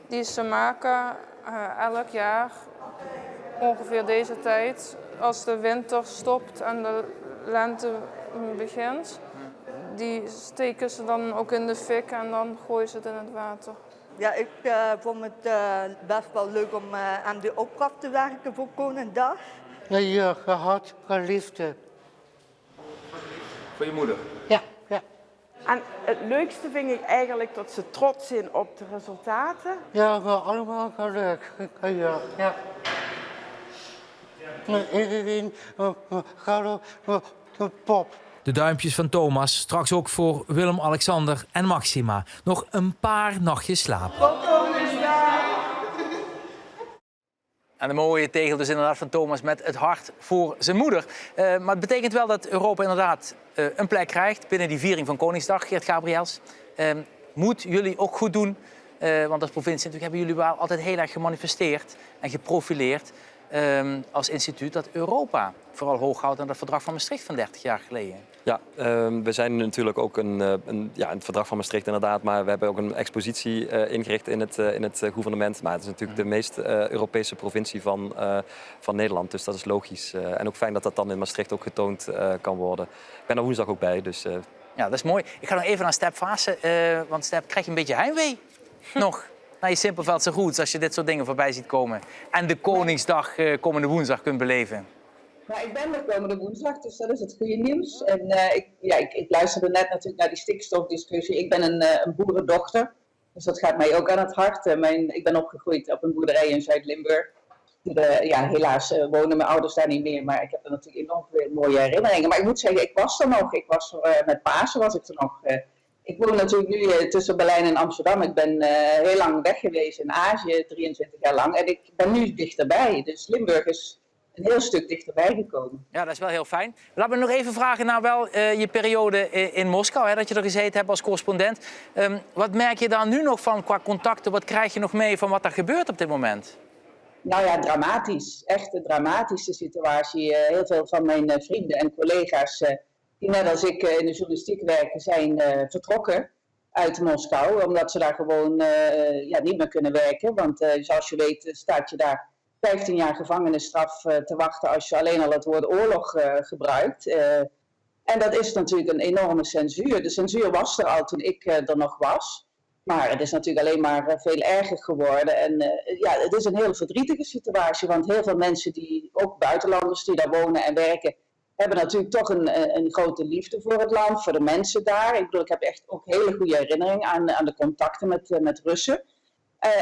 die ze maken elk jaar ongeveer deze tijd. Als de winter stopt en de lente begint, die steken ze dan ook in de fik en dan gooien ze het in het water. Ja, ik vond het best wel leuk om aan de opdracht te werken voor Koningsdag. Ja, gehad, geliefde. Voor je moeder? Ja, ja. En het leukste vind ik eigenlijk dat ze trots zijn op de resultaten. Ja, allemaal geluk. Ja, ja. Iedereen gaat op pop. De duimpjes van Thomas, straks ook voor Willem-Alexander en Maxima. Nog een paar nachtjes slapen. En de mooie tegel dus inderdaad van Thomas met het hart voor zijn moeder. Maar het betekent wel dat Europa inderdaad een plek krijgt binnen die viering van Koningsdag. Geert Gabriels, moet jullie ook goed doen. Want als provincie natuurlijk hebben jullie wel altijd heel erg gemanifesteerd en geprofileerd als instituut dat Europa vooral hoog houdt aan het verdrag van Maastricht van 30 jaar geleden. Ja, we zijn natuurlijk ook het verdrag van Maastricht inderdaad, maar we hebben ook een expositie ingericht in het gouvernement. Maar het is natuurlijk de meest Europese provincie van Nederland, dus dat is logisch. En ook fijn dat dat dan in Maastricht ook getoond kan worden. Ik ben er woensdag ook bij, dus... Ja, dat is mooi. Ik ga nog even naar Step Vaassen, want Step, krijg je een beetje heimwee nog naar je Simpelveldse roots als je dit soort dingen voorbij ziet komen en de Koningsdag komende woensdag kunt beleven? Nou, ik ben er komende woensdag, dus dat is het goede nieuws. En ik luisterde net natuurlijk naar die stikstofdiscussie. Ik ben een boerendochter, dus dat gaat mij ook aan het hart. Ik ben opgegroeid op een boerderij in Zuid-Limburg. Helaas wonen mijn ouders daar niet meer, maar ik heb er natuurlijk enorm veel mooie herinneringen. Maar ik moet zeggen, ik was er nog. Met Pasen was ik er nog. Ik woon natuurlijk nu tussen Berlijn en Amsterdam. Ik ben heel lang weg geweest in Azië, 23 jaar lang. En ik ben nu dichterbij, dus Limburg is een heel stuk dichterbij gekomen. Ja, dat is wel heel fijn. Laten we nog even vragen naar wel je periode in Moskou, hè, dat je er gezeten hebt als correspondent. Wat merk je daar nu nog van qua contacten? Wat krijg je nog mee van wat er gebeurt op dit moment? Nou ja, dramatisch. Echt een dramatische situatie. Heel veel van mijn vrienden en collega's die net als ik in de journalistiek werken, zijn vertrokken uit Moskou. Omdat ze daar gewoon niet meer kunnen werken. Want zoals je weet staat je daar 15 jaar gevangenisstraf te wachten als je alleen al het woord oorlog gebruikt. En dat is natuurlijk een enorme censuur. De censuur was er al toen ik er nog was. Maar het is natuurlijk alleen maar veel erger geworden. En het is een heel verdrietige situatie. Want heel veel mensen, ook buitenlanders die daar wonen en werken, hebben natuurlijk toch een grote liefde voor het land, voor de mensen daar. Ik bedoel, ik heb echt ook hele goede herinneringen aan de contacten met Russen.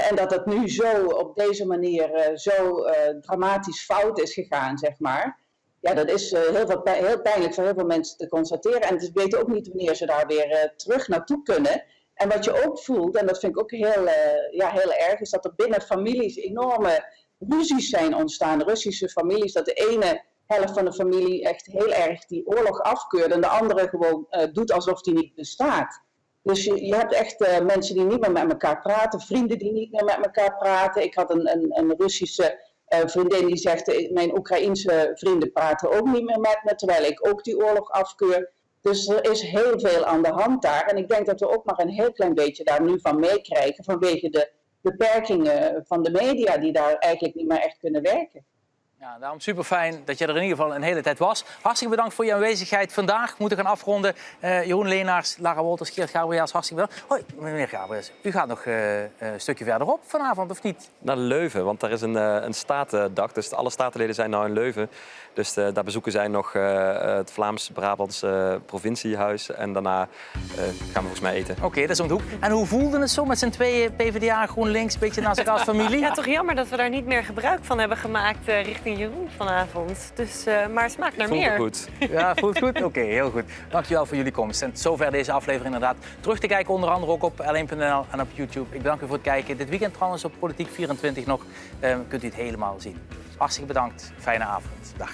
En dat het nu zo op deze manier dramatisch fout is gegaan, zeg maar. Ja, dat is heel pijnlijk voor heel veel mensen te constateren. En ze weten ook niet wanneer ze daar weer terug naartoe kunnen. En wat je ook voelt, en dat vind ik ook heel erg, is dat er binnen families enorme ruzies zijn ontstaan. Russische families, dat de ene helft van de familie echt heel erg die oorlog afkeurt en de andere gewoon doet alsof die niet bestaat. Dus je hebt echt mensen die niet meer met elkaar praten, vrienden die niet meer met elkaar praten. Ik had een Russische vriendin die zegt, mijn Oekraïense vrienden praten ook niet meer met me, terwijl ik ook die oorlog afkeur. Dus er is heel veel aan de hand daar. En ik denk dat we ook maar een heel klein beetje daar nu van meekrijgen vanwege de beperkingen van de media die daar eigenlijk niet meer echt kunnen werken. Ja, daarom super fijn dat je er in ieder geval een hele tijd was. Hartstikke bedankt voor je aanwezigheid vandaag. We moeten gaan afronden. Jeroen Leenaars, Lara Wolters, Geert Gabriels, hartstikke bedankt. Hoi, meneer Gabriels. U gaat nog een stukje verderop vanavond, of niet? Naar Leuven, want daar is een statendag. Dus alle statenleden zijn nou in Leuven. Dus daar bezoeken zij nog het Vlaams-Brabantse provinciehuis. En daarna gaan we volgens mij eten. Oké, dat is om de hoek. En hoe voelde het zo met z'n tweeën, PvdA, GroenLinks, een beetje naast elkaar als familie? Ja, toch jammer dat we daar niet meer gebruik van hebben gemaakt richting Jeroen vanavond. Dus, maar het smaakt naar meer. Goed. Ja, voelt goed? Oké, heel goed. Dankjewel voor jullie komst. En tot zover deze aflevering inderdaad. Terug te kijken onder andere ook op l1.nl en op YouTube. Ik bedank u voor het kijken. Dit weekend trouwens op Politiek 24 nog. Kunt u het helemaal zien. Hartstikke bedankt. Fijne avond. Dag.